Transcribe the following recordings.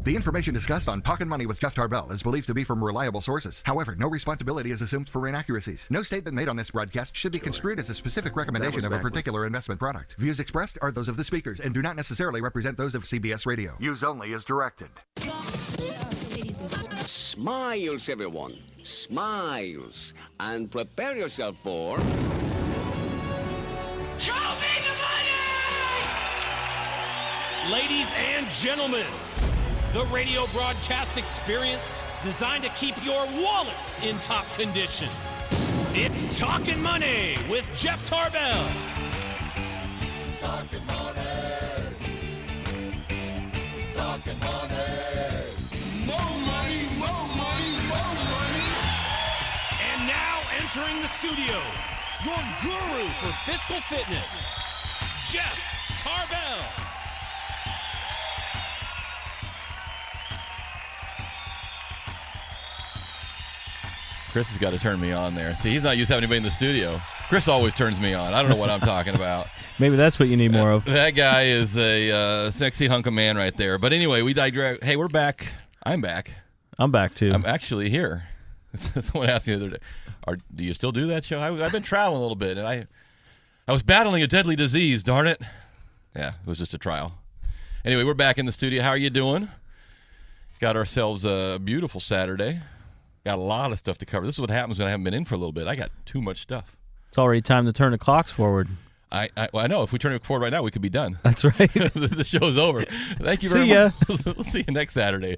The information discussed on Talkin' Money with Jeff Tarbell is believed to be from reliable sources. However, no responsibility is assumed for inaccuracies. No statement made on this broadcast should be construed as a specific recommendation of a particular investment product. Views expressed are those of the speakers and do not necessarily represent those of CBS Radio. Use only as directed. Smiles, everyone. Smiles. And prepare yourself for... Show me the money! Ladies and gentlemen, the radio broadcast experience designed to keep your wallet in top condition. It's Talkin' Money with Jeff Tarbell. Talkin' money. Talkin' money. More money, more money, more money. And now entering the studio, your guru for fiscal fitness, Jeff Tarbell. Chris has got to turn me on there. See, he's not used to having anybody in the studio. Chris always turns me on. I don't know what I'm talking about. Maybe that's what you need more of. That guy is a sexy hunk of man right there. But anyway, we digress. Hey, we're back. I'm back. I'm back, too. I'm actually here. Someone asked me the other day, do you still do that show? I've been traveling a little bit, and I was battling a deadly disease, darn it. Yeah, it was just a trial. Anyway, we're back in the studio. How are you doing? Got ourselves a beautiful Saturday. Got a lot of stuff to cover. This is what happens when I haven't been in for a little bit. I got too much stuff. It's already time to turn the clocks forward. I know. If we turn it forward right now, we could be done. That's right. The show's over. Thank you very much. We'll see you next Saturday.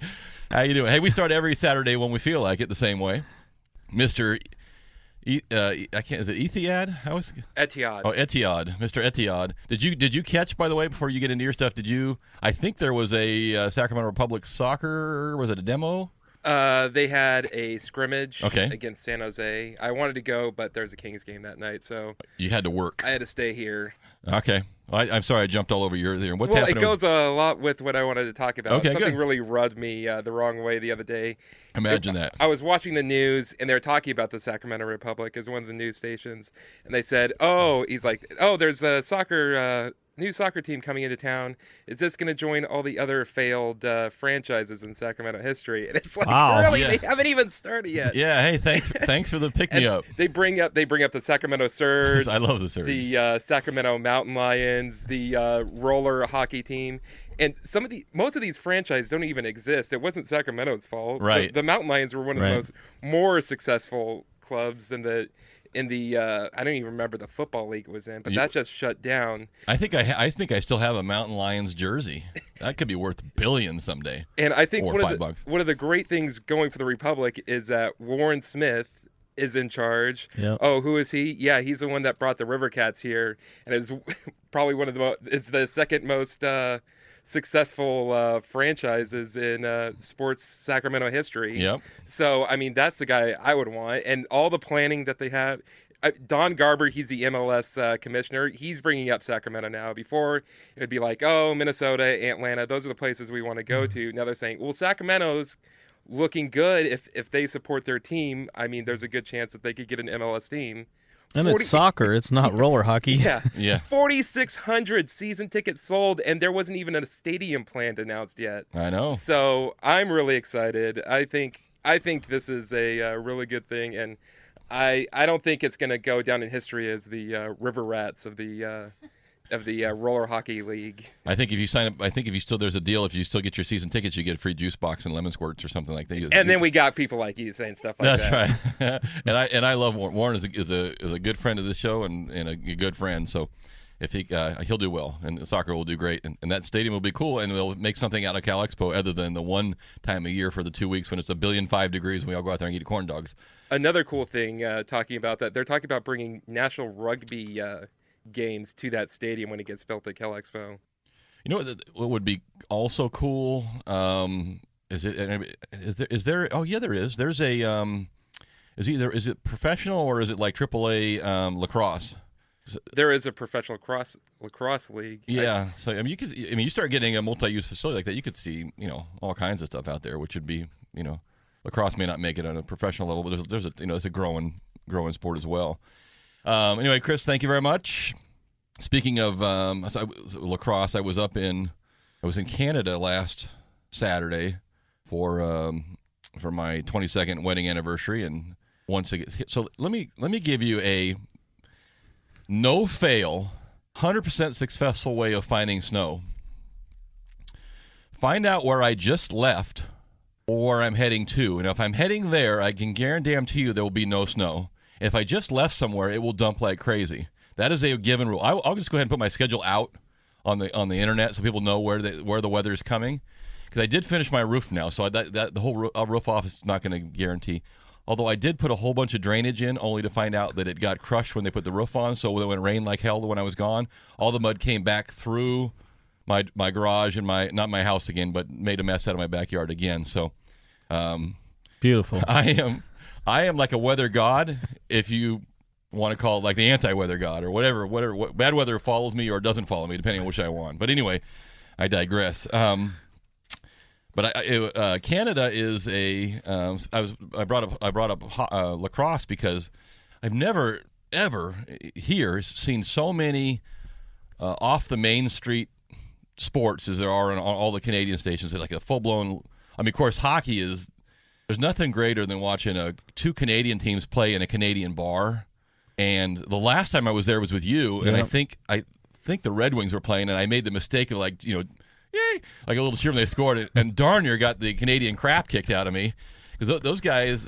How you doing? Hey, we start every Saturday when we feel like it the same way. Mr. Is it Etihad? Etihad. Oh, Etihad. Mr. Etihad. Did you catch, by the way, before you get into your stuff, I think there was a Sacramento Republic soccer, was it a demo? They had a scrimmage against San Jose. I wanted to go, but there was a Kings game that night, so you had to work. I had to stay here. Okay. Well, I'm sorry I jumped all over your there. What's happening? It goes a lot with what I wanted to talk about. Okay, Something good. really rubbed me the wrong way the other day. Imagine that. I was watching the news, and they were talking about the Sacramento Republic as one of the news stations, and they said, there's a new soccer team coming into town. Is this going to join all the other failed franchises in Sacramento history? And it's like, really? Yeah. They haven't even started yet. Yeah. Hey, thanks for the pick me up. They bring up the Sacramento Surge. I love the Surge. The Sacramento Mountain Lions, the roller hockey team. And most of these franchises don't even exist. It wasn't Sacramento's fault. Right. The Mountain Lions were one of the more successful clubs in the I don't even remember the football league it was in, but that just shut down. I think I still have a Mountain Lions jersey. That could be worth billions someday. And I think or $5. One of the great things going for the Republic is that Warren Smith is in charge. Yep. Oh, who is he? Yeah, he's the one that brought the River Cats here, and is probably one of it's the second most successful franchises in sports Sacramento history. Yep. So, I mean, that's the guy I would want. And all the planning that they have. Don Garber, he's the MLS commissioner. He's bringing up Sacramento now. Before, it would be like, Minnesota, Atlanta, those are the places we want to go to. Now they're saying, well, Sacramento's looking good. If they support their team, I mean, there's a good chance that they could get an MLS team. And it's soccer. It's not roller hockey. Yeah. 4,600 season tickets sold, and there wasn't even a stadium planned announced yet. I know. So I'm really excited. I think this is a really good thing, and I don't think it's going to go down in history as the River Rats of the roller hockey league. I think if you sign up, there's a deal. If you still get your season tickets, you get a free juice box and lemon squirts or something like that. And then we got people like you saying stuff like that. That's right. and I love Warren. Warren is a good friend of this show and a good friend. So if he'll do well, and soccer will do great, and that stadium will be cool, and they'll make something out of Cal Expo other than the one time a year for the 2 weeks when it's 1,005 degrees and we all go out there and eat corn dogs. Another cool thing talking about that, they're talking about bringing National Rugby games to that stadium when it gets built at Cal Expo. You know what would be also cool? Is there? Oh yeah, there is. There's a is it professional or is it like AAA lacrosse? There is a professional lacrosse league. Yeah, so you start getting a multi-use facility like that, you could see all kinds of stuff out there, which would be lacrosse may not make it on a professional level, but there's it's a growing sport as well. Anyway, Chris, thank you very much. Speaking of lacrosse, I was in Canada last Saturday for my 22nd wedding anniversary, and once it gets hit. So let me give you a no-fail, 100% successful way of finding snow. Find out where I just left or where I'm heading to. And if I'm heading there, I can guarantee you there will be no snow. If I just left somewhere, it will dump like crazy. That is a given rule. I'll just go ahead and put my schedule out on the internet so people know where the weather is coming. Because I did finish my roof now, so the whole roof off is not going to guarantee. Although I did put a whole bunch of drainage in, only to find out that it got crushed when they put the roof on. So when it rained like hell when I was gone, all the mud came back through my garage and not my house again, but made a mess out of my backyard again. So beautiful. I am like a weather god, if you want to call it like the anti-weather god or whatever. Bad weather follows me or doesn't follow me, depending on which I want. But anyway, I digress. But Canada is I brought up lacrosse because I've never ever here seen so many off the main street sports as there are on all the Canadian stations. It's like a full-blown. I mean, of course, hockey is. There's nothing greater than watching two Canadian teams play in a Canadian bar. And the last time I was there was with you, and I think the Red Wings were playing, and I made the mistake of yay, like a little cheer when they scored, and darn near got the Canadian crap kicked out of me because those guys.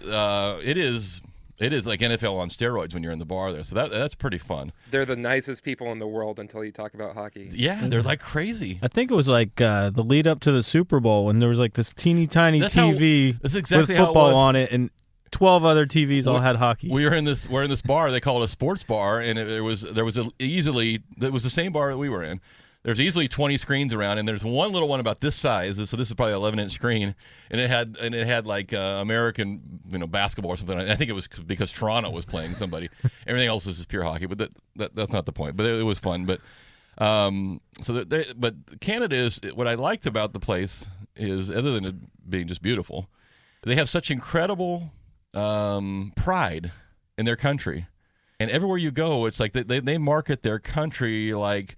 It is like NFL on steroids when you're in the bar there. So that's pretty fun. They're the nicest people in the world until you talk about hockey. Yeah, they're like crazy. I think it was like the lead up to the Super Bowl when there was like this teeny tiny TV that's exactly with football how it was. On it, and 12 other TVs all had hockey. We're in this bar. They call it a sports bar, and it was the same bar that we were in. There's easily 20 screens around, and there's one little one about this size. So this is probably an 11-inch screen, and it had like American basketball or something. I think it was because Toronto was playing somebody. Everything else was just pure hockey, but that's not the point. But it was fun. But but Canada is what I liked about the place is, other than it being just beautiful, they have such incredible pride in their country, and everywhere you go, it's like they market their country like.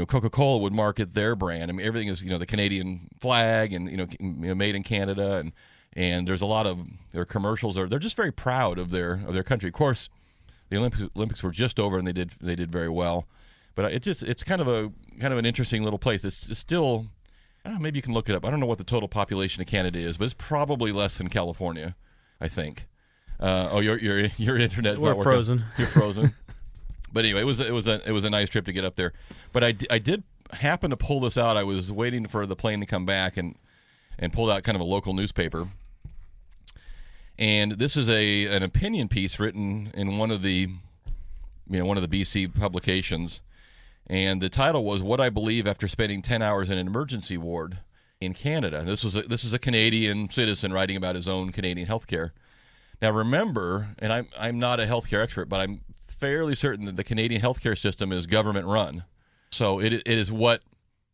Coca-Cola would market their brand. I mean, everything is, the Canadian flag and, made in Canada. And there's a lot of their commercials. They're just very proud of their country. Of course, the Olympics were just over and they did very well. But it's kind of an interesting little place. It's still, I don't know, maybe you can look it up. I don't know what the total population of Canada is, but it's probably less than California, I think. Your internet's not working. Frozen. You're frozen. But anyway, it was a nice trip to get up there. But I did happen to pull this out. I was waiting for the plane to come back and pulled out kind of a local newspaper. And this is an opinion piece written in one of the BC publications. And the title was "What I Believe After Spending 10 Hours in an Emergency Ward in Canada." And this is a Canadian citizen writing about his own Canadian healthcare. Now remember, and I'm not a healthcare expert, but I'm fairly certain that the Canadian healthcare system is government run. So it is what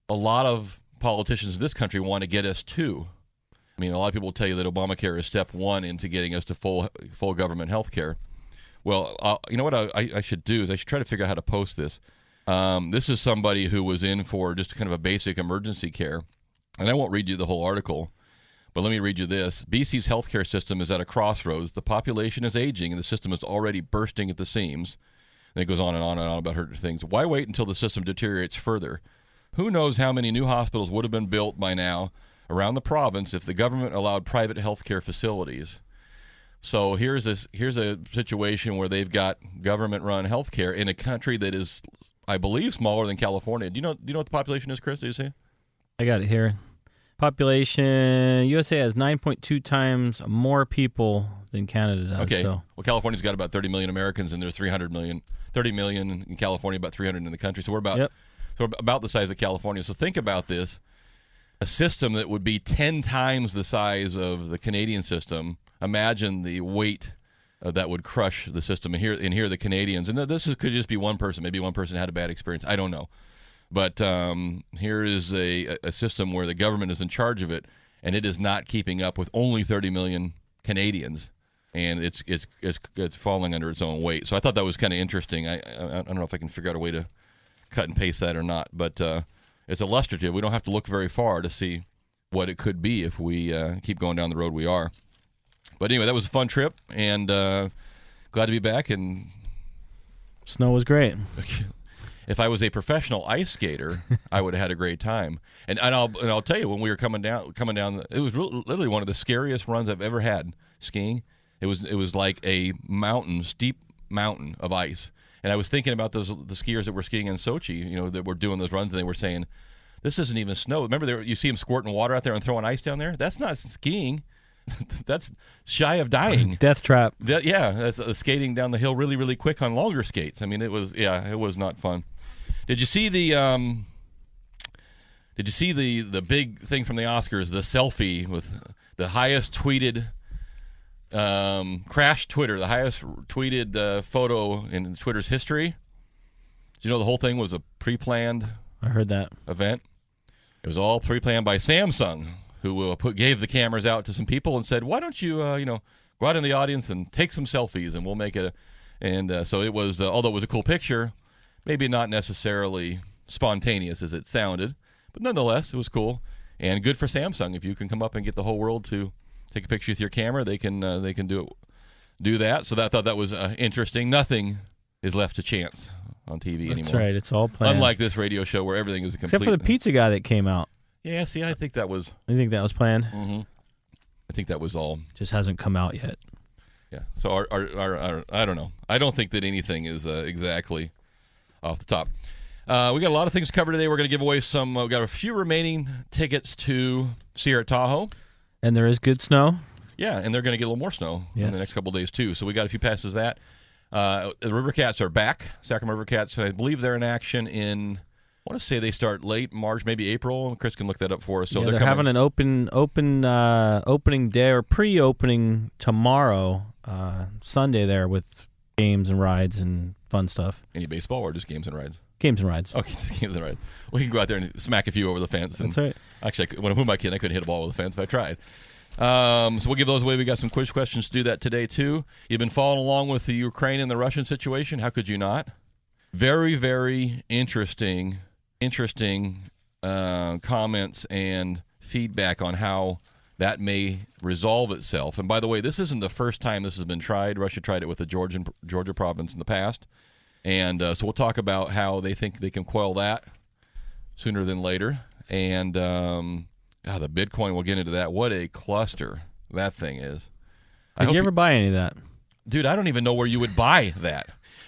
a lot of politicians in this country want to get us to. I mean, a lot of people will tell you that Obamacare is step one into getting us to full government healthcare. Well, you know what I should do is I should try to figure out how to post this. This is somebody who was in for just kind of a basic emergency care. And I won't read you the whole article, but let me read you this. BC's healthcare system is at a crossroads. The population is aging, and the system is already bursting at the seams. And it goes on and on and on about her things. Why wait until the system deteriorates further? Who knows how many new hospitals would have been built by now around the province if the government allowed private healthcare facilities? So here's a situation where they've got government-run healthcare in a country that is, I believe, smaller than California. Do you know what the population is, Chris? Do you see? I got it here. Population, USA has 9.2 times more people than Canada does. Okay. So. Well, California's got about 30 million Americans, and there's 30 million in California, about 300 in the country. So we're about the size of California. So think about this. A system that would be 10 times the size of the Canadian system. Imagine the weight that would crush the system. And here the Canadians. And this could just be one person. Maybe one person had a bad experience. I don't know. But here is a system where the government is in charge of it, and it is not keeping up with only 30 million Canadians, and it's falling under its own weight. So I thought that was kind of interesting. I don't know if I can figure out a way to cut and paste that or not, but it's illustrative. We don't have to look very far to see what it could be if we keep going down the road we are. But anyway, that was a fun trip, and glad to be back. And Snow was great. if I was a professional ice skater, I would have had a great time. And I'll tell you, when we were coming down, it was literally one of the scariest runs I've ever had skiing. It was like a steep mountain of ice. And I was thinking about the skiers that were skiing in Sochi, that were doing those runs, and they were saying, "This isn't even snow." Remember, you see them squirting water out there and throwing ice down there? That's not skiing. That's shy of dying. Death trap. That's skating down the hill really, really quick on longer skates. I mean, it was not fun. Did you see the big thing from the Oscars? The selfie with the highest tweeted. Crashed Twitter, the highest tweeted photo in Twitter's history. Did you know the whole thing was a pre-planned I heard that event? It was all pre-planned by Samsung, who gave the cameras out to some people and said, "Why don't you, go out in the audience and take some selfies, and we'll make it." So it was, although it was a cool picture, maybe not necessarily spontaneous as it sounded, but nonetheless, it was cool and good for Samsung. If you can come up and get the whole world to take a picture with your camera, they can do that. So I thought that was interesting. Nothing is left to chance on TV anymore. That's right. It's all planned. Unlike this radio show where everything is a complete. Except for the pizza guy that came out. Yeah, see, I think that was. I think that was planned. Mm-hmm. I think that was all. Just hasn't come out yet. Yeah. So our I don't know. I don't think that anything is exactly off the top. We got a lot of things to cover today. We're going to give away some. We've got a few remaining tickets to Sierra Tahoe. And there is good snow. Yeah, and they're going to get a little more snow in the next couple of days, too. So we got a few passes of that. The River Cats are back. Sacramento River Cats, I believe they're in action in, I want to say they start late March, maybe April. Chris can look that up for us. So they're having an opening day or pre-opening tomorrow, Sunday there with games and rides and fun stuff. Any baseball or just games and rides? Games and rides. Okay, just games and rides. We can go out there and smack a few over the fence. And that's right. Actually, when I moved my kid, I couldn't hit a ball over the fence if I tried. So we'll give those away. We got some quiz questions to do that today, too. You've been following along with the Ukraine and the Russian situation. How could you not? Very, very interesting comments and feedback on how that may resolve itself. And by the way, this isn't the first time this has been tried. Russia tried it with the Georgia province in the past. And so we'll talk about how they think they can quell that sooner than later. And the Bitcoin, we'll get into that. What a cluster that thing is. Did you ever buy any of that? Dude, I don't even know where you would buy that.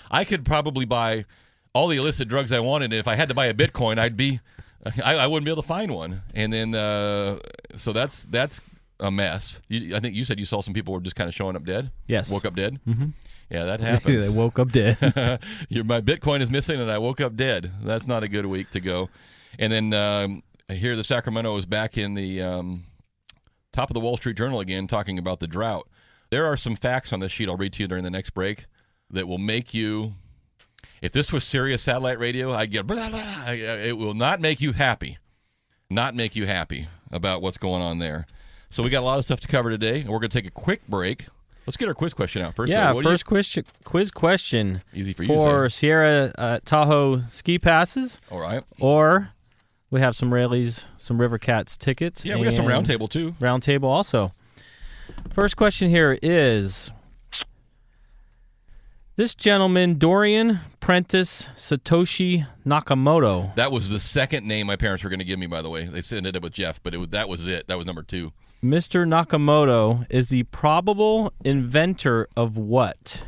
I could probably buy all the illicit drugs I wanted, and if I had to buy a Bitcoin, I wouldn't be able to find one. And then, so that's a mess. I think you said you saw some people were just kind of showing up dead? Yes. Woke up dead? Mm-hmm. Yeah, that happens. They woke up dead. My Bitcoin is missing, and I woke up dead. That's not a good week to go. And then here the Sacramento is back in the top of the Wall Street Journal again, talking about the drought. There are some facts on this sheet I'll read to you during the next break that will make you, if this was Sirius satellite radio, I'd get blah, blah. It will not make you happy. Not make you happy about what's going on there. So we got a lot of stuff to cover today, and we're going to take a quick break. Let's get our quiz question out first. Yeah, first quiz question. Easy for you. For Sierra Tahoe ski passes. All right. Or we have some Raley's, some River Cats tickets. Yeah, we got some round table too. Round table also. First question here is, this gentleman, Dorian Prentice Satoshi Nakamoto. That was the second name my parents were going to give me, by the way. They ended up with Jeff, but that was it. That was number 2. Mr. Nakamoto is the probable inventor of what?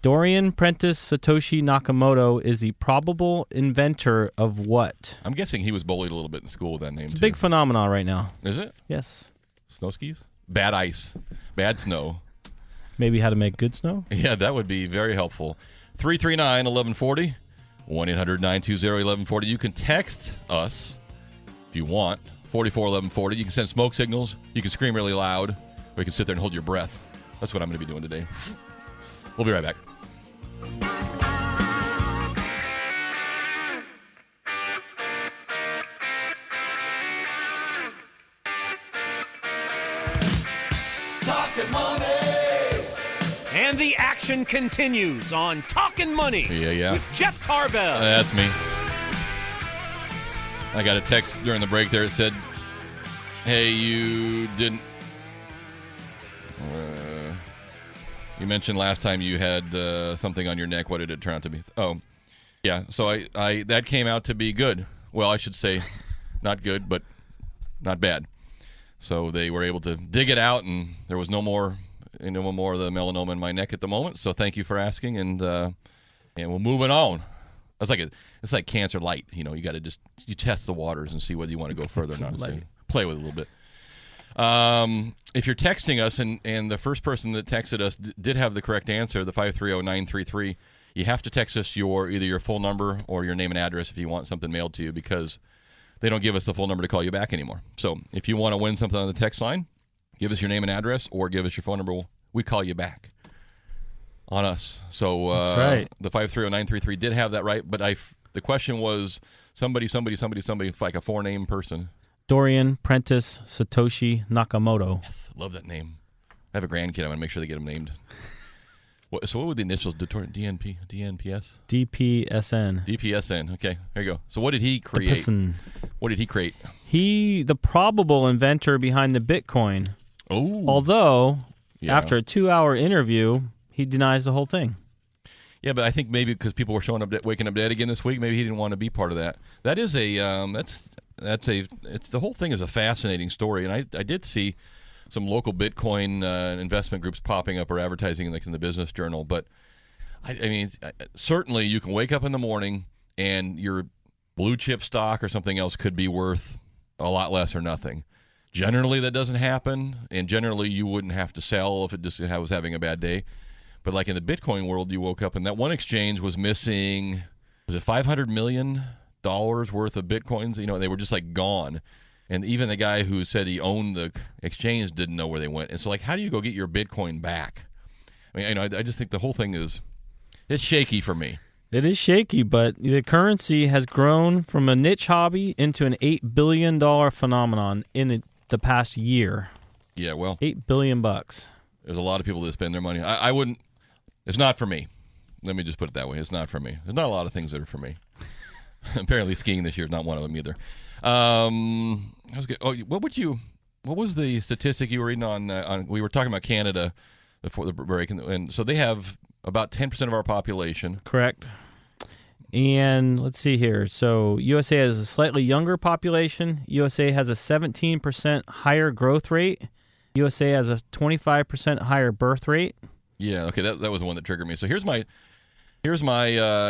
Dorian Prentice Satoshi Nakamoto is the probable inventor of what? I'm guessing he was bullied a little bit in school with that name, It's a big phenomenon right now. Is it? Yes. Snow skis? Bad ice. Bad snow. Maybe how to make good snow? Yeah, that would be very helpful. 339-1140, 1-800-920-1140. You can text us if you want, 44-1140. You can send smoke signals. You can scream really loud, or you can sit there and hold your breath. That's what I'm going to be doing today. We'll be right back. Talkin' money. And the action continues on Talkin' Money Yeah. with Jeff Tarbell. That's me. I got a text during the break there. It said, hey, you didn't... you mentioned last time you had something on your neck. What did it turn out to be? Oh, yeah. So I that came out to be good. Well, I should say not good, but not bad. So they were able to dig it out, and there was no more of the melanoma in my neck at the moment. So thank you for asking, and we're moving on. It's like cancer light. You got to you test the waters and see whether you want to go further or not. So play with it a little bit. If you're texting us, and the first person that texted us did have the correct answer, the 530-933, you have to text us either your full number or your name and address if you want something mailed to you, because they don't give us the full number to call you back anymore. So if you want to win something on the text line, give us your name and address or give us your phone number. We call you back on us. So that's right. The 530-933 did have that right, but the question was somebody, like a four-name person. Dorian Prentice Satoshi Nakamoto. Yes, love that name. I have a grandkid. I'm going to make sure they get him named. So what were the initials? DNP? DNPS? DPSN. DPSN. Okay, there you go. So what did he create? What did he create? The probable inventor behind the Bitcoin. Oh. Although, after a 2-hour interview, he denies the whole thing. Yeah, but I think maybe because people were waking up dead again this week, maybe he didn't want to be part of that. That is the whole thing is a fascinating story, and I did see some local Bitcoin investment groups popping up or advertising in the Business Journal. But I mean, certainly you can wake up in the morning and your blue chip stock or something else could be worth a lot less or nothing. Generally, that doesn't happen, and generally you wouldn't have to sell if it just was having a bad day. But like in the Bitcoin world, you woke up and that one exchange was missing. Was it $500 million worth of Bitcoins? They were just gone. And even the guy who said he owned the exchange didn't know where they went. And so, how do you go get your Bitcoin back? I mean, I just think the whole thing it's shaky for me. It is shaky, but the currency has grown from a niche hobby into an $8 billion phenomenon in the past year. Yeah, well, $8 billion. There's a lot of people that spend their money. I wouldn't. It's not for me. Let me just put it that way. It's not for me. There's not a lot of things that are for me. Apparently, skiing this year is not one of them either. I was good. Oh, what was the statistic you were reading on? We were talking about Canada before the break, and so they have about 10% of our population. Correct. And let's see here. So USA has a slightly younger population. USA has a 17% higher growth rate. USA has a 25% higher birth rate. Yeah. Okay. That was the one that triggered me. So here's my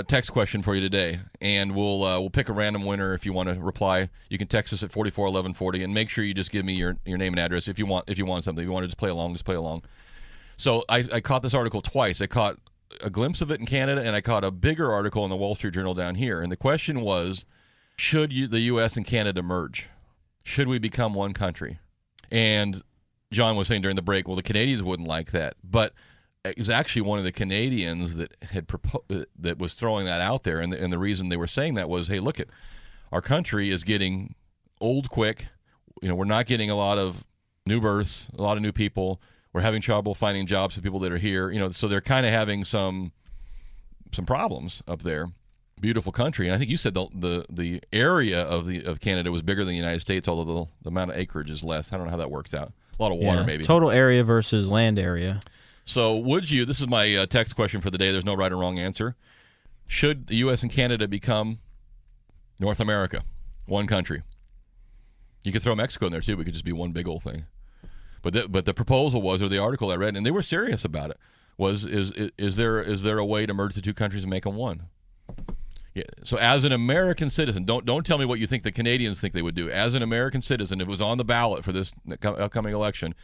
text question for you today, and we'll pick a random winner if you want to reply. You can text us at 441140, and make sure you just give me your name and address if you want something. If you want to just play along. So I caught this article twice. I caught a glimpse of it in Canada, and I caught a bigger article in the Wall Street Journal down here. And the question was, should the U.S. and Canada merge? Should we become one country? And John was saying during the break, well, the Canadians wouldn't like that, but it was actually one of the Canadians that had that was throwing that out there, and the reason they were saying that was, hey, look, our country is getting old quick. We're not getting a lot of new births, a lot of new people. We're having trouble finding jobs for people that are here. So they're kind of having some problems up there. Beautiful country, and I think you said the area of Canada was bigger than the United States, although the amount of acreage is less. I don't know how that works out. A lot of water, maybe. Total area versus land area. So this is my text question for the day. There's no right or wrong answer. Should the U.S. and Canada become North America, one country? You could throw Mexico in there, too. We could just be one big old thing. But the proposal was, or the article I read, and they were serious about it, was is there a way to merge the two countries and make them one? Yeah. So as an American citizen, don't tell me what you think the Canadians think they would do. As an American citizen, if it was on the ballot for this upcoming election,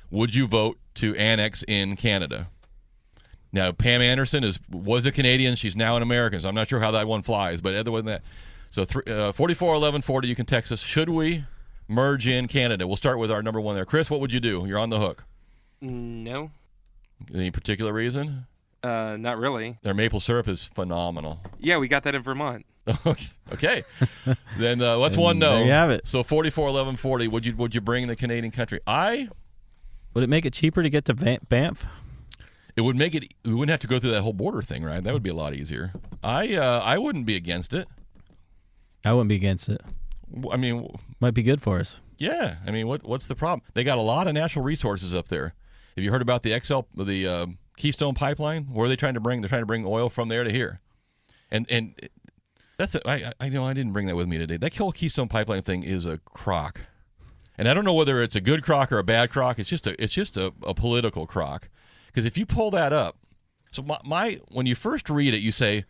would you vote to annex in Canada? Now, Pam Anderson was a Canadian. She's now an American, so I'm not sure how that one flies. But other than that, so 441140, you can text us. Should we merge in Canada? We'll start with our number one there. Chris, what would you do? You're on the hook. No. Any particular reason? Not really. Their maple syrup is phenomenal. Yeah, we got that in Vermont. Okay. Then what's one no? There you have it. So 441140, would you bring the Canadian country? Would it make it cheaper to get to Banff? It would make it. We wouldn't have to go through that whole border thing, right? That would be a lot easier. I wouldn't be against it. I wouldn't be against it. I mean, Might be good for us. yeah. I mean, what's the problem? They got a lot of natural resources up there. Have you heard about the Keystone Pipeline? Where are they trying to bring? They're trying to bring oil from there to here, and that's it. I know I didn't bring that with me today. That whole Keystone Pipeline thing is a crock, and I don't know whether it's a good crock or a bad crock. It's just a political crock, because if you pull that up, so when you first read it, you say,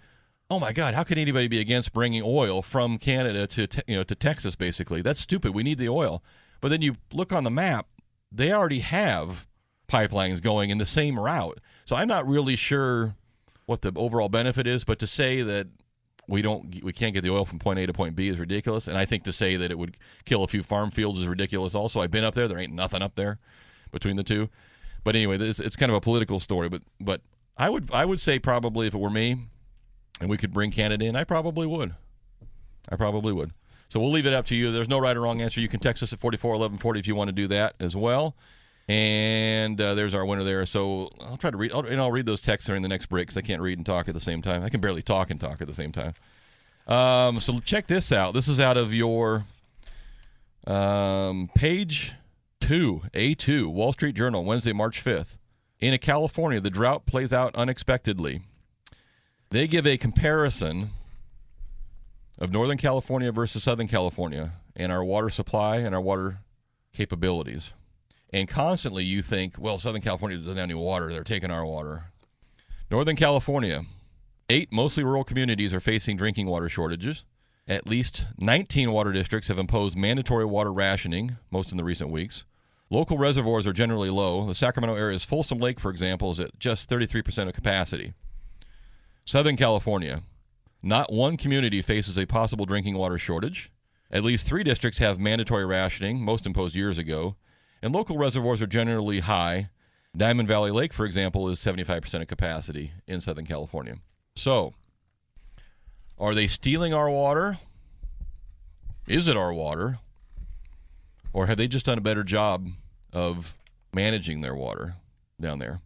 oh my God, how could anybody be against bringing oil from Canada to Texas? Basically, that's stupid. We need the oil. But then you look on the map; they already have pipelines going in the same route. So I'm not really sure what the overall benefit is. But to say that we can't get the oil from point A to point B is ridiculous. And I think to say that it would kill a few farm fields is ridiculous. Also, I've been up there; there ain't nothing up there between the two. But anyway, it's kind of a political story. But I would say probably if it were me, and we could bring Canada in, I probably would. So we'll leave it up to you. There's no right or wrong answer. You can text us at 441140 if you want to do that as well. And there's our winner there. So I'll try to read, and I'll read those texts during the next break because I can't read and talk at the same time. I can barely talk and talk at the same time. So check this out. This is out of your page 2, A2, Wall Street Journal, Wednesday, March 5th. In California, the drought plays out unexpectedly. They give a comparison of Northern California versus Southern California and our water supply and our water capabilities. And constantly you think, well, Southern California doesn't have any water. They're taking our water. Northern California, 8 mostly rural communities are facing drinking water shortages. At least 19 water districts have imposed mandatory water rationing, most in the recent weeks. Local reservoirs are generally low. The Sacramento area's Folsom Lake, for example, is at just 33% of capacity. Southern California, not one community faces a possible drinking water shortage. At least 3 districts have mandatory rationing, most imposed years ago. And local reservoirs are generally high. Diamond Valley Lake, for example, is 75% of capacity in Southern California. So, are they stealing our water? Is it our water? Or have they just done a better job of managing their water down there?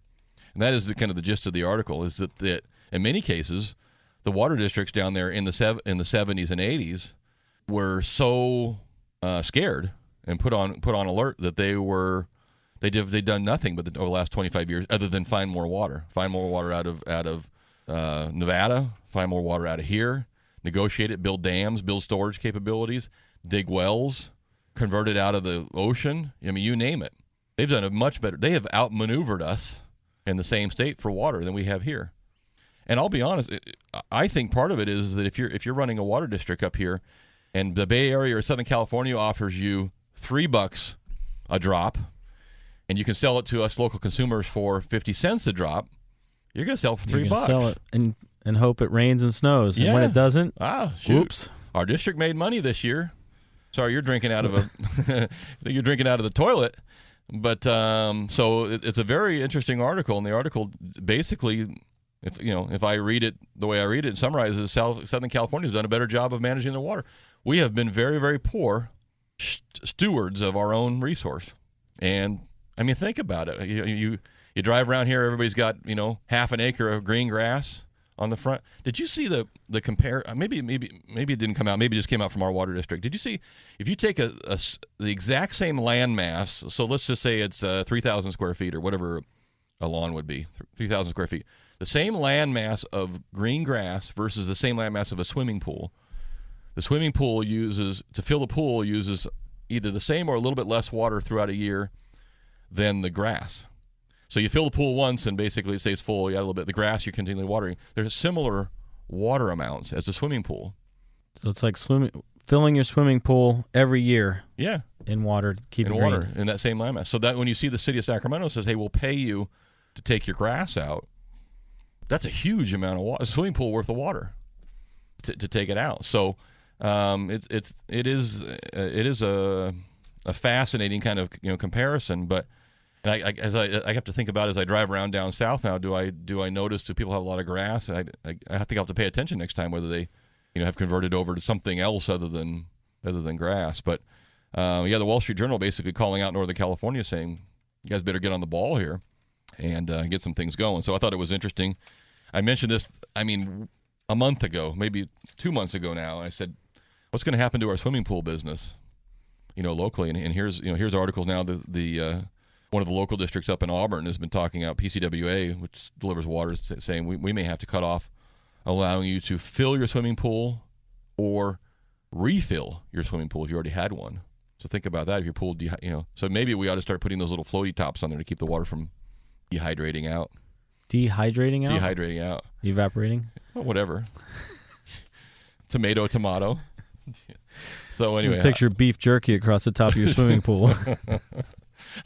And that is the kind of the gist of the article, is that in many cases, the water districts down there in the 70s and 80s were so scared and put on alert that they'd done nothing but over the last 25 years other than find more water out of Nevada, find more water out of here, negotiate it, build dams, build storage capabilities, dig wells, convert it out of the ocean. I mean, you name it. They've done a much better. They have outmaneuvered us in the same state for water than we have here. And I'll be honest, I think part of it is that if you're running a water district up here, and the Bay Area or Southern California offers you $3 a drop, and you can sell it to us local consumers for 50 cents a drop, you're going to sell it for $3. Sell it and hope it rains and snows. Yeah. And when it doesn't, shoot. whoops. Our district made money this year. Sorry, you're drinking out of you're drinking out of the toilet. But so it's a very interesting article, and the article basically, if I read it the way I read it summarizes, Southern California has done a better job of managing their water. We have been very, very poor stewards of our own resource. And I mean, think about it. You drive around here, everybody's got half an acre of green grass on the front. Did you see the compare? Maybe it didn't come out. Maybe it just came out from our water district. Did you see if you take the exact same land mass? So let's just say it's 3,000 square feet or whatever a lawn would be, 3,000 square feet. The same land mass of green grass versus the same land mass of a swimming pool. The swimming pool to fill the pool uses either the same or a little bit less water throughout a year than the grass. So you fill the pool once and basically it stays full. You add a little bit. The grass you're continually watering. There's similar water amounts as the swimming pool. So it's like filling your swimming pool every year. Yeah. In water to keep it green. Water in that same land mass. So that when you see the city of Sacramento says, hey, we'll pay you to take your grass out, that's a huge amount of water. A swimming pool worth of water to take it out. So it is a fascinating kind of comparison, but I have to think about as I drive around down south now. Do I notice do people have a lot of grass? I have to pay attention next time whether they have converted over to something else other than grass. But the Wall Street Journal basically calling out Northern California saying you guys better get on the ball here and get some things going. So I thought it was interesting. I mentioned this a month ago, maybe 2 months ago now. I said what's going to happen to our swimming pool business, locally. And here's articles now. The one of the local districts up in Auburn has been talking out PCWA, which delivers water, saying we may have to cut off allowing you to fill your swimming pool or refill your swimming pool if you already had one. So think about that if your pool, so maybe we ought to start putting those little floaty tops on there to keep the water from dehydrating out. Dehydrating out? Dehydrating out. Evaporating? Well, whatever. Tomato. So anyway. Just picture beef jerky across the top of your swimming pool.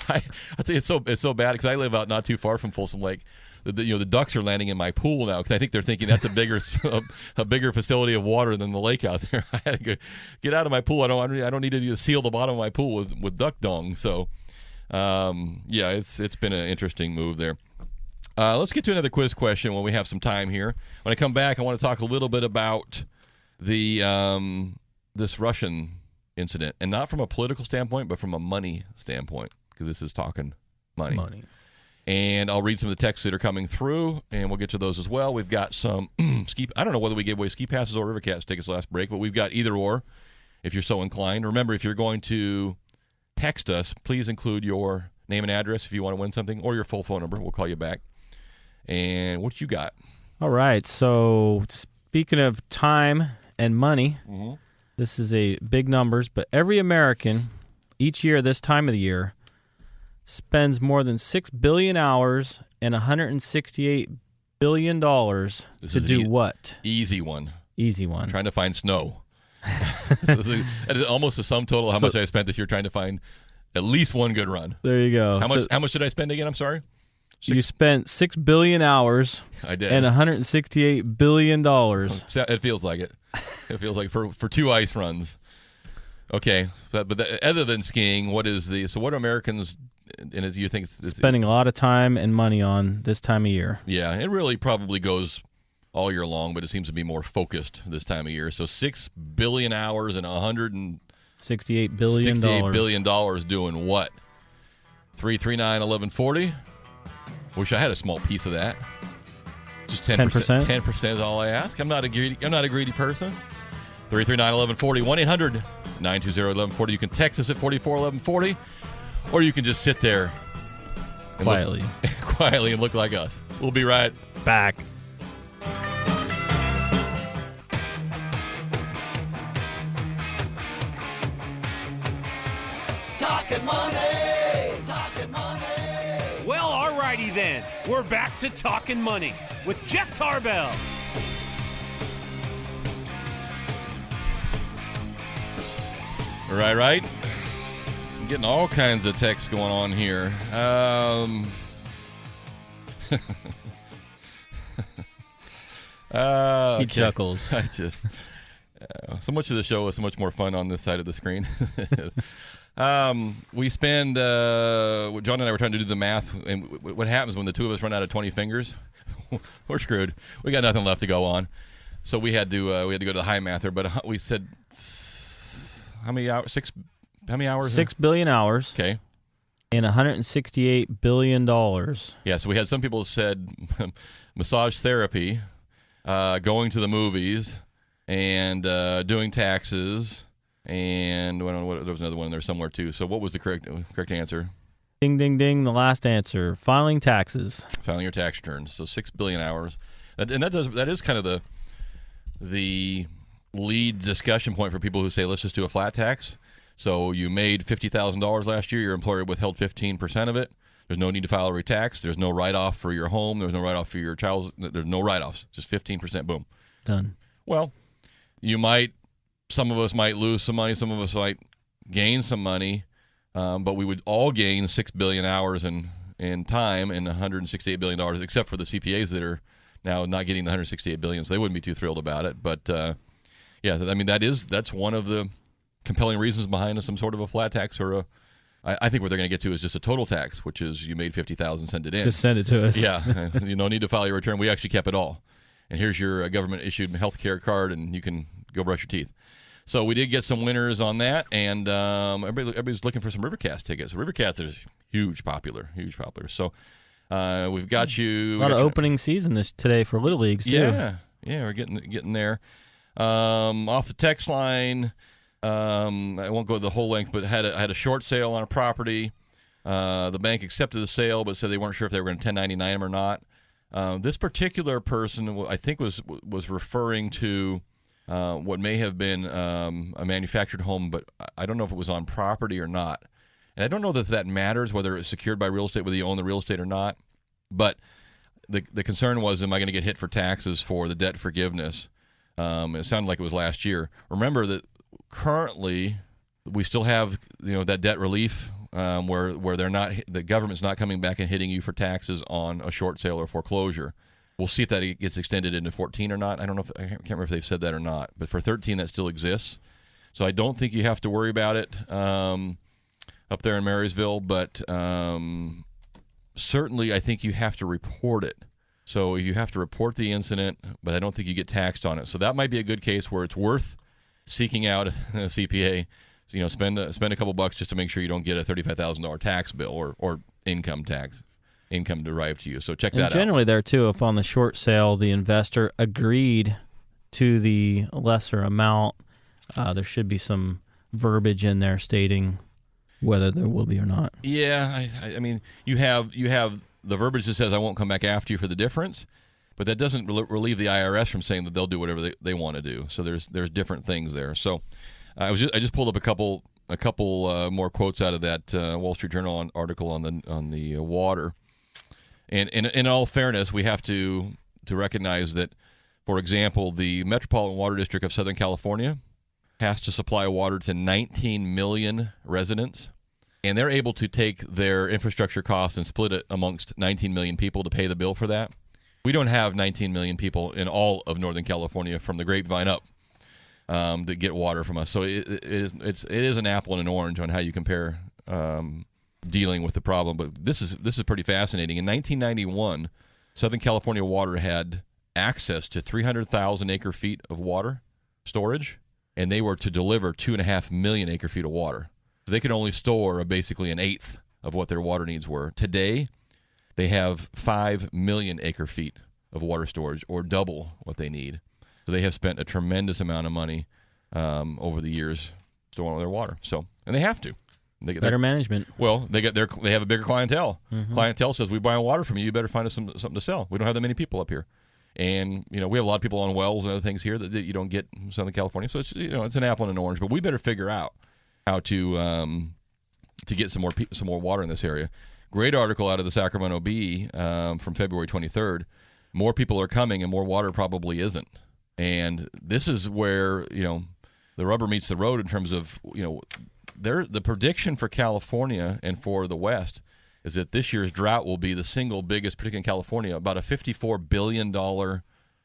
I'd say it's so bad because I live out not too far from Folsom Lake. The ducks are landing in my pool now because I think they're thinking that's a bigger facility of water than the lake out there. I had to get out of my pool. I don't need to seal the bottom of my pool with duck dung. So, it's been an interesting move there. Let's get to another quiz question when we have some time here. When I come back, I want to talk a little bit about the this Russian incident, and not from a political standpoint, but from a money standpoint, because this is talking money. And I'll read some of the texts that are coming through, and we'll get to those as well. We've got some ski. I don't know whether we gave away ski passes or Rivercats tickets last break, but we've got either or, if you're so inclined. Remember, if you're going to text us, please include your name and address if you want to win something, or your full phone number. We'll call you back. And what you got? All right. So speaking of time and money, this is a big numbers, but every American each year this time of the year spends more than 6 billion hours and $168 billion to do what? Easy one. I'm trying to find snow. That is almost the sum total of how much I spent this year trying to find at least one good run. There you go. How much did I spend again? I'm sorry? You spent 6 billion hours I did. And $168 billion. It feels like it. It feels like for 2 ice runs. Okay. Other than skiing, what are Americans... And as you think spending a lot of time and money on this time of year. Yeah, it really probably goes all year long, but it seems to be more focused this time of year. So 6 billion hours and $168 billion. $68 billion doing what? 339-1140. Wish I had a small piece of that. Just 10%. 10% is all I ask. I'm not a greedy person. 339-1140. 1-800-920-1140. You can text us at 441140. Or you can just sit there quietly and look like us. We'll be right back. Talkin' money. Well, alrighty then. We're back to Talkin' Money with Jeff Tarbell. Right. Getting all kinds of texts going on here. He chuckles. So much of the show is so much more fun on this side of the screen. We spend. John and I were trying to do the math, and what happens when the two of us run out of 20 fingers? We're screwed. We got nothing left to go on. So we had to go to the high mather. But we said how many hours? How many hours? 6 billion hours. Okay. And $168 billion. Yeah, so we had some people who said massage therapy, going to the movies, and doing taxes, and there was another one in there somewhere too. So what was the correct answer? Ding, ding, ding. The last answer. Filing taxes. Filing your tax returns. So 6 billion hours. And that is kind of the lead discussion point for people who say, let's just do a flat tax. So you made $50,000 last year. Your employer withheld 15% of it. There's no need to file a tax. There's no write-off for your home. There's no write-off for your child's. There's no write-offs. Just 15%. Boom. Done. Well, some of us might lose some money. Some of us might gain some money. But we would all gain 6 billion hours in time and $168 billion, except for the CPAs that are now not getting the $168 billion. So they wouldn't be too thrilled about it. But, that's one of the compelling reasons behind some sort of a flat tax or I think what they're going to get to is just a total tax, which is you made $50,000, send it in. Just send it to us. Yeah, you don't need to file your return. We actually kept it all, and here's your government-issued health care card, and you can go brush your teeth. So we did get some winners on that, and everybody's looking for some Rivercats tickets. Rivercats are huge popular. So we've got you. A lot of opening season today for Little Leagues too. Yeah, we're getting there. Off the text line, I won't go the whole length, but had a short sale on a property. The bank accepted the sale, but said they weren't sure if they were going to 1099 him or not. This particular person, I think, was referring to what may have been a manufactured home, but I don't know if it was on property or not. And I don't know that matters, whether it's secured by real estate, whether you own the real estate or not. But the concern was, am I going to get hit for taxes for the debt forgiveness? It sounded like it was last year. Remember that currently we still have that debt relief where they're not, the government's not coming back and hitting you for taxes on a short sale or foreclosure. We'll see if that gets extended into 14 or not. I can't remember if they've said that or not. But for 13, that still exists. So I don't think you have to worry about it up there in Marysville. But certainly, I think you have to report it. So you have to report the incident, but I don't think you get taxed on it. So that might be a good case where it's worth seeking out a CPA. So, spend a couple bucks just to make sure you don't get a $35,000 tax bill or income derived to you. So check that out. Generally, there too, if on the short sale the investor agreed to the lesser amount, there should be some verbiage in there stating whether there will be or not. Yeah, I mean, you have the verbiage that says I won't come back after you for the difference, but that doesn't relieve the IRS from saying that they'll do whatever they want to do. So there's different things there. So I just pulled up a couple more quotes out of that Wall Street Journal article on the water. And in all fairness, we have to recognize that, for example, the Metropolitan Water District of Southern California has to supply water to 19 million residents, and they're able to take their infrastructure costs and split it amongst 19 million people to pay the bill for that. We don't have 19 million people in all of Northern California from the Grapevine up that get water from us. So it is an apple and an orange on how you compare dealing with the problem. But this is pretty fascinating. In 1991, Southern California Water had access to 300,000 acre feet of water storage, and they were to deliver 2.5 million acre feet of water. So they could only store basically an eighth of what their water needs were. Today, they have 5 million acre feet of water storage, or double what they need. So they have spent a tremendous amount of money over the years storing their water. So, and they have to. Better management. Well, they have a bigger clientele. Mm-hmm. Clientele says, we buy water from you. You better find us something to sell. We don't have that many people up here. And, we have a lot of people on wells and other things here that you don't get in Southern California. So it's, it's an apple and an orange, but we better figure out how to get some more water in this area. Great article out of the Sacramento Bee from February 23rd. More people are coming and more water probably isn't. And this is where, the rubber meets the road in terms of, the prediction for California and for the West is that this year's drought will be the single biggest, particularly in California, about a $54 billion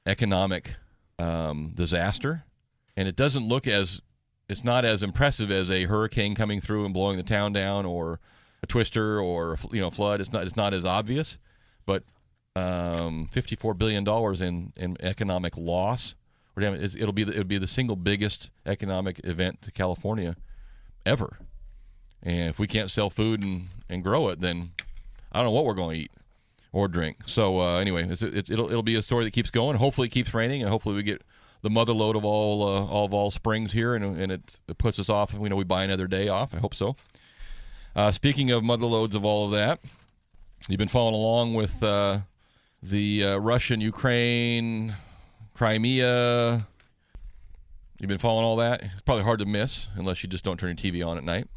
economic disaster. And it doesn't look it's not as impressive as a hurricane coming through and blowing the town down, or a twister, or flood. It's not as obvious, but $54 billion in economic loss or damage, it'll be the single biggest economic event to California ever. And if we can't sell food and grow it, then I don't know what we're going to eat or drink. So anyway, it'll be a story that keeps going. Hopefully it keeps raining, and hopefully we get the mother lode of all springs here, and it puts us off. We buy another day off. I hope so. Speaking of mother loads of all of that, you've been following along with the Russian, Ukraine, Crimea. You've been following all that. It's probably hard to miss unless you just don't turn your TV on at night.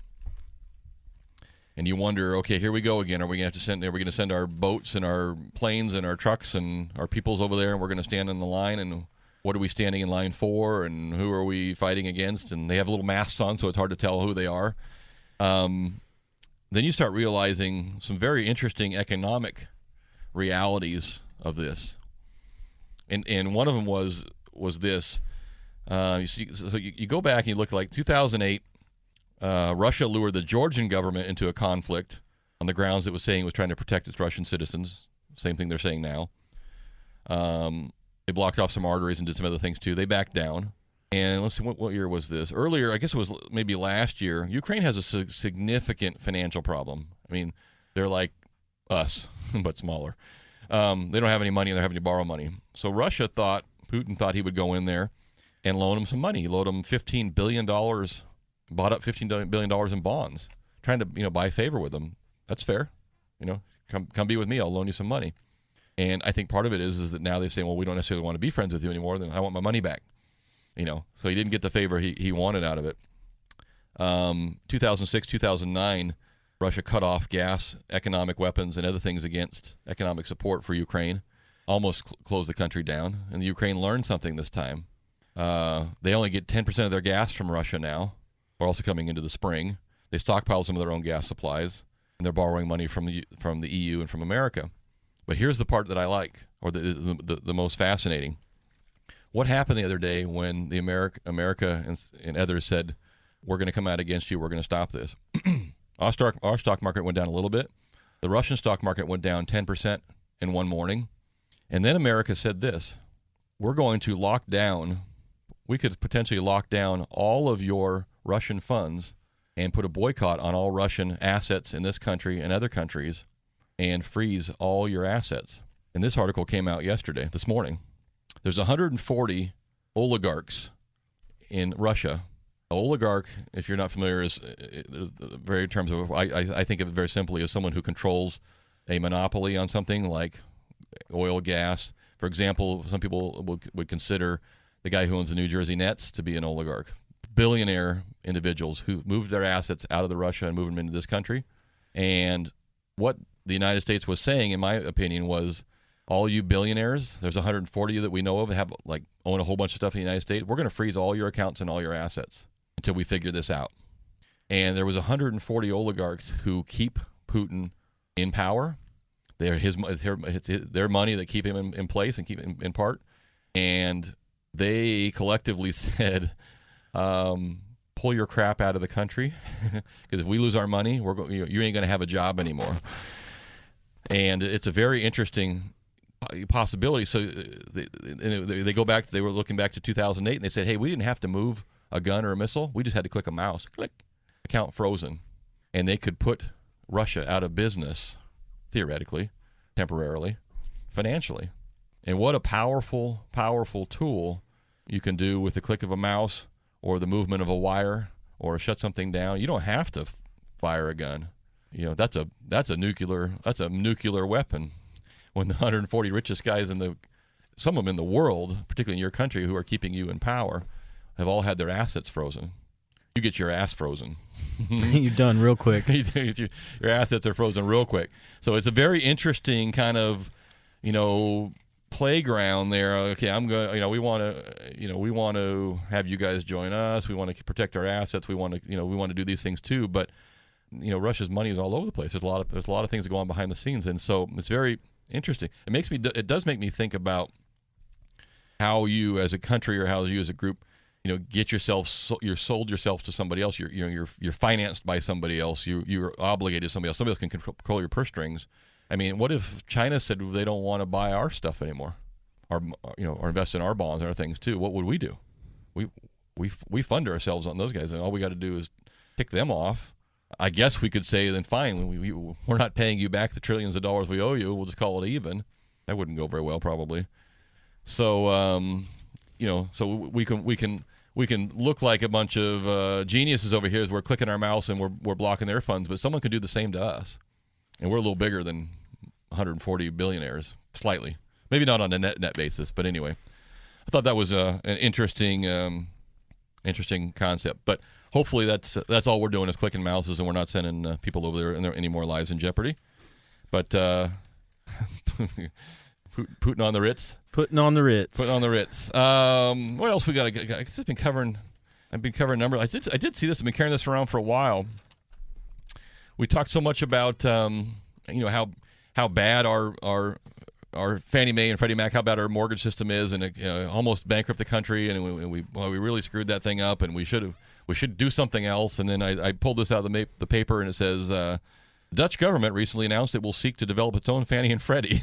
And you wonder, okay, here we go again. Are we going to send our boats and our planes and our trucks and our peoples over there, and we're going to stand in the line, and what are we standing in line for, and who are we fighting against? And they have little masks on, so it's hard to tell who they are. Then you start realizing some very interesting economic realities of this. And one of them was this. You go back and you look like 2008. Russia lured the Georgian government into a conflict on the grounds it was saying it was trying to protect its Russian citizens. Same thing they're saying now. They blocked off some arteries and did some other things too. They backed down. And let's see, what year was this? Earlier, I guess it was maybe last year, Ukraine has a significant financial problem. I mean, they're like us, but smaller. They don't have any money, and they're having to borrow money. So Putin thought he would go in there, and loan them some money. He loaned them $15 billion, bought up $15 billion in bonds, trying to buy favor with them. That's fair. Come be with me. I'll loan you some money. And I think part of it is that now they say, well, we don't necessarily want to be friends with you anymore. Then I want my money back. So he didn't get the favor he wanted out of it. 2006, 2009, Russia cut off gas, economic weapons, and other things against economic support for Ukraine. Almost closed the country down. And the Ukraine learned something this time. They only get 10% of their gas from Russia now. We're also coming into the spring. They stockpile some of their own gas supplies, and they're borrowing money from the EU and from America. But here's the part that I like, or the most fascinating. What happened the other day when the America and others said, we're going to come out against you, we're going to stop this? Our stock market went down a little bit. The Russian stock market went down 10% in one morning. And then America said this, we're going to lock down, we could potentially lock down all of your Russian funds and put a boycott on all Russian assets in this country and other countries and freeze all your assets. And this article came out this morning. There's 140 oligarchs in Russia. An oligarch, if you're not familiar, is very terms of I think of it very simply as someone who controls a monopoly on something like oil, gas. For example, some people would consider the guy who owns the New Jersey Nets to be an oligarch. Billionaire individuals who moved their assets out of Russia and moved them into this country. And what the United States was saying, in my opinion, was all you billionaires, there's 140 that we know of, own a whole bunch of stuff in the United States. We're going to freeze all your accounts and all your assets until we figure this out. And there was 140 oligarchs who keep Putin in power. It's their money that keep him in place and keep him in part. And they collectively said, pull your crap out of the country, because if we lose our money, you ain't going to have a job anymore. And it's a very interesting possibility. So they go back. They were looking back to 2008, and they said, "Hey, we didn't have to move a gun or a missile. We just had to click a mouse. Click, account frozen," and they could put Russia out of business, theoretically, temporarily, financially. And what a powerful, powerful tool you can do with the click of a mouse or the movement of a wire or shut something down. You don't have to fire a gun. That's a nuclear weapon. When the 140 richest guys some of them in the world, particularly in your country, who are keeping you in power, have all had their assets frozen. You get your ass frozen. You're done real quick. Your assets are frozen real quick. So it's a very interesting kind of, playground there. Okay, I'm going. We want to have you guys join us. We want to protect our assets. We want to do these things too. But Russia's money is all over the place. There's a lot of things that go on behind the scenes, and so it's very interesting. It does make me think about how you as a country or how you as a group, get yourself, you're sold yourself to somebody else. You're financed by somebody else. You're obligated to somebody else. Somebody else can control your purse strings. I mean, what if China said they don't want to buy our stuff anymore, or invest in our bonds and our things too? What would we do? We fund ourselves on those guys, and all we got to do is pick them off. I guess we could say, then fine, we're not paying you back the trillions of dollars we owe you. We'll just call it even. That wouldn't go very well, probably. So, so we can look like a bunch of geniuses over here as we're clicking our mouse and we're blocking their funds, but someone could do the same to us, and we're a little bigger than 140 billionaires, slightly, maybe not on a net basis, but anyway, I thought that was an interesting concept, but. Hopefully that's all we're doing is clicking mouses, and we're not sending people over there and any more lives in jeopardy. But Putin on the Ritz. Putting on the Ritz. What else we got? I've been covering a number. I did see this. I've been carrying this around for a while. We talked so much about how bad our Fannie Mae and Freddie Mac, how bad our mortgage system is, and it almost bankrupt the country, and we really screwed that thing up, and we should do something else. And then I pulled this out of the paper, and it says, the Dutch government recently announced it will seek to develop its own Fannie and Freddie.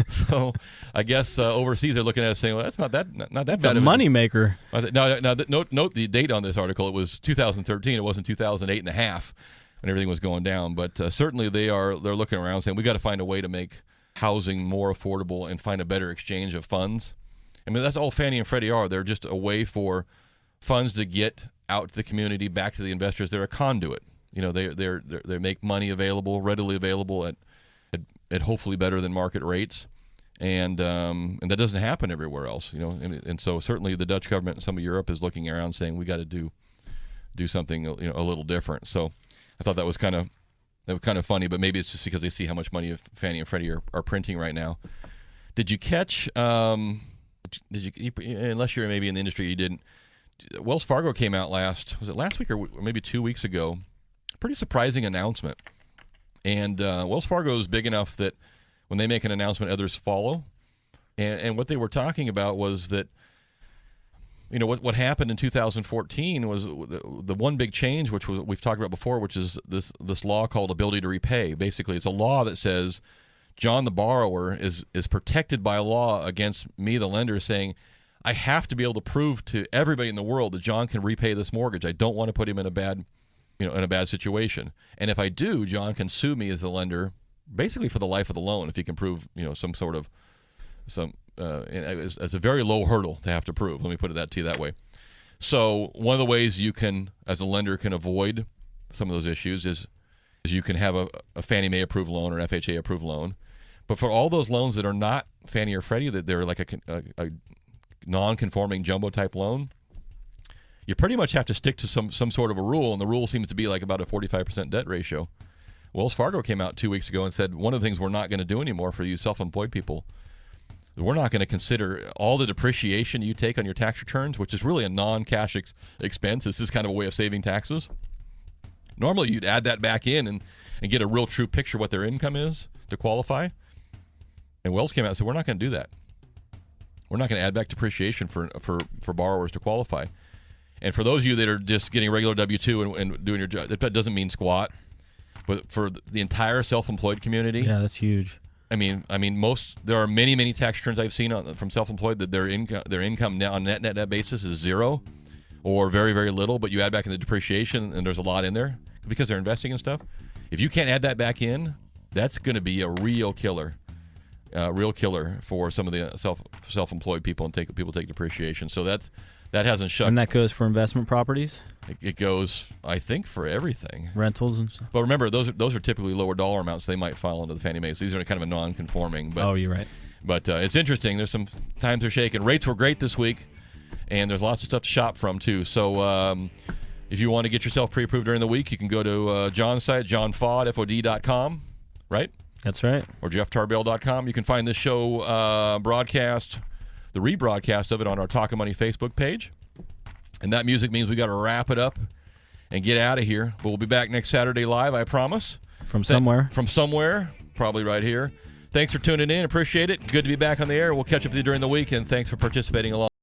So I guess overseas they're looking at it saying, well, that's not that bad. It's a moneymaker. Now, note the date on this article. It was 2013. It wasn't 2008 and a half when everything was going down. But certainly they're looking around saying, we got to find a way to make housing more affordable and find a better exchange of funds. I mean, that's all Fannie and Freddie are. They're just a way for funds to get out to the community, back to the investors. They're a conduit. You know, they make money available, readily available at hopefully better than market rates, and that doesn't happen everywhere else. You know, and so certainly the Dutch government and some of Europe is looking around saying we got to do something, you know, a little different. So I thought that was kind of funny, but maybe it's just because they see how much money Fannie and Freddie are printing right now. Did you catch? Did you? Unless you're maybe in the industry, you didn't. Wells Fargo came out last week or maybe 2 weeks ago? Pretty surprising announcement. And Wells Fargo is big enough that when they make an announcement, others follow. And what they were talking about was that, you know, what happened in 2014 was the one big change, which was we've talked about before, which is this law called ability to repay. Basically, it's a law that says John, the borrower, is protected by a law against me, the lender, saying I have to be able to prove to everybody in the world that John can repay this mortgage. I don't want to put him in a bad situation. And if I do, John can sue me as the lender, basically for the life of the loan, if he can prove, you know, it's a very low hurdle to have to prove. Let me put it to you that way. So one of the ways you can, as a lender, can avoid some of those issues is you can have a Fannie Mae approved loan or FHA approved loan. But for all those loans that are not Fannie or Freddie, that they're like a non-conforming jumbo type loan, you pretty much have to stick to some sort of a rule, and the rule seems to be like about a 45% debt ratio. Wells Fargo came out 2 weeks ago and said one of the things we're not going to do anymore for you self-employed people, we're not going to consider all the depreciation you take on your tax returns, which is really a non-cash expense. This is kind of a way of saving taxes. Normally, you'd add that back in and get a real true picture of what their income is to qualify. And Wells came out and said, we're not going to do that. We're not going to add back depreciation for borrowers to qualify. And for those of you that are just getting a regular W-2 and doing your job, that doesn't mean squat. But for the entire self-employed community, yeah, that's huge. I mean, there are many tax returns I've seen from self-employed that their income now on net basis is zero or very, very little. But you add back in the depreciation, and there's a lot in there because they're investing in stuff. If you can't add that back in, that's going to be a real killer for some of the self-employed people and people take depreciation. So that hasn't shut. And that goes for investment properties? It goes, I think, for everything. Rentals and stuff. But remember, those are typically lower dollar amounts. So they might fall into the Fannie Mae. So these are kind of a non-conforming. But, oh, you're right. But it's interesting. There's some times they're shaking. Rates were great this week, and there's lots of stuff to shop from too. So if you want to get yourself pre-approved during the week, you can go to John's site, johnfod.com, right? That's right. Or jefftarbell.com. You can find this show broadcast, the rebroadcast of it, on our Talkin Money Facebook page. And that music means we got to wrap it up and get out of here. But we'll be back next Saturday live, I promise. From somewhere, probably right here. Thanks for tuning in. Appreciate it. Good to be back on the air. We'll catch up with you during the week, and thanks for participating along.